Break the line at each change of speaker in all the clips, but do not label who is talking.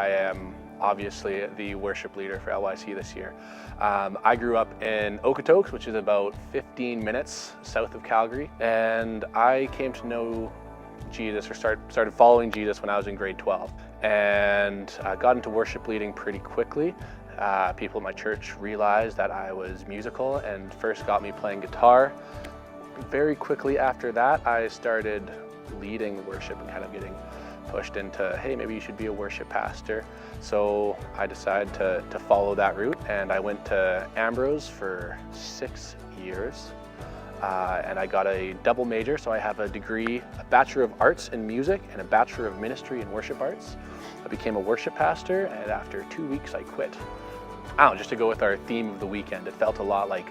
I am obviously the worship leader for LYC this year. I grew up in Okotoks, which is about 15 minutes south of Calgary, and I came to know Jesus, or started following Jesus when I was in grade 12, and I got into worship leading pretty quickly. People in my church realized that I was musical and first got me playing guitar. Very quickly after that, I started leading worship and kind of getting pushed into, hey, maybe you should be a worship pastor. So I decided to follow that route, and I went to Ambrose for 6 years. And I got a double major, so I have a degree, a Bachelor of Arts in Music and a Bachelor of Ministry in Worship Arts. I became a worship pastor, and after 2 weeks I quit. I don't know, just to go with our theme of the weekend, it felt a lot like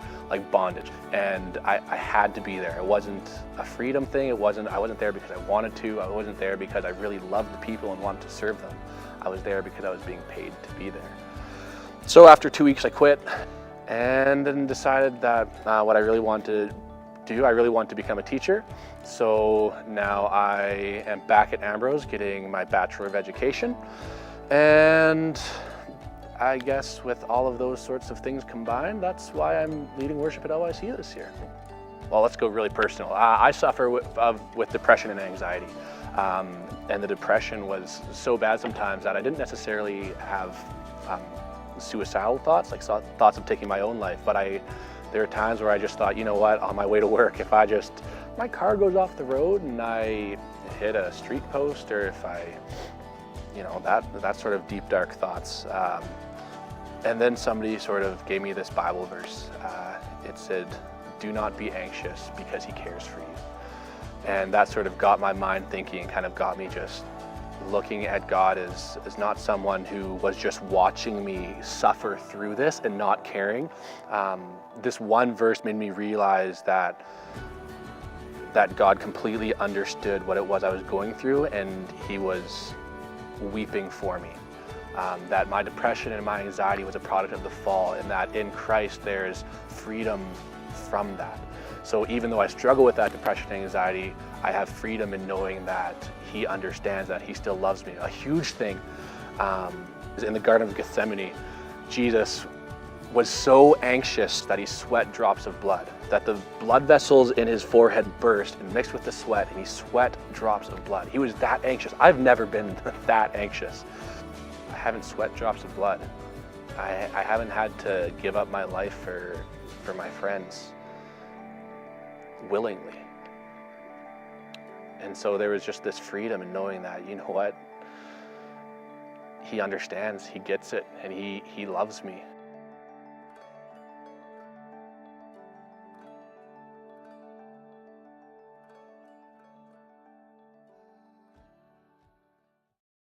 bondage, and I had to be there. It wasn't a freedom thing. I wasn't there because I wanted to. I wasn't there because I really loved the people and wanted to serve them. I was there because I was being paid to be there. So after 2 weeks I quit, and then decided that what I really wanted to do, I really wanted to become a teacher. So now I am back at Ambrose getting my Bachelor of Education, and I guess with all of those sorts of things combined, that's why I'm leading worship at LYC this year. Well, let's go really personal. I suffer with depression and anxiety. And the depression was so bad sometimes that I didn't necessarily have suicidal thoughts, like thoughts of taking my own life, but there are times where I just thought, you know what, on my way to work, if my car goes off the road and I hit a street post, or if that sort of deep, dark thoughts. And then somebody sort of gave me this Bible verse. It said, "Do not be anxious, because he cares for you." And that sort of got my mind thinking, and kind of got me just looking at God as not someone who was just watching me suffer through this and not caring. This one verse made me realize that God completely understood what it was I was going through, and he was weeping for me. That my depression and my anxiety was a product of the fall, and that in Christ there's freedom from that. So even though I struggle with that depression and anxiety, I have freedom in knowing that he understands, that he still loves me. A huge thing is in the Garden of Gethsemane, Jesus was so anxious that he sweat drops of blood, that the blood vessels in his forehead burst and mixed with the sweat, and he sweat drops of blood. He was that anxious. I've never been that anxious. I haven't sweat drops of blood. I haven't had to give up my life for my friends willingly. And so there was just this freedom in knowing that, you know what, he understands, he gets it, and he loves me.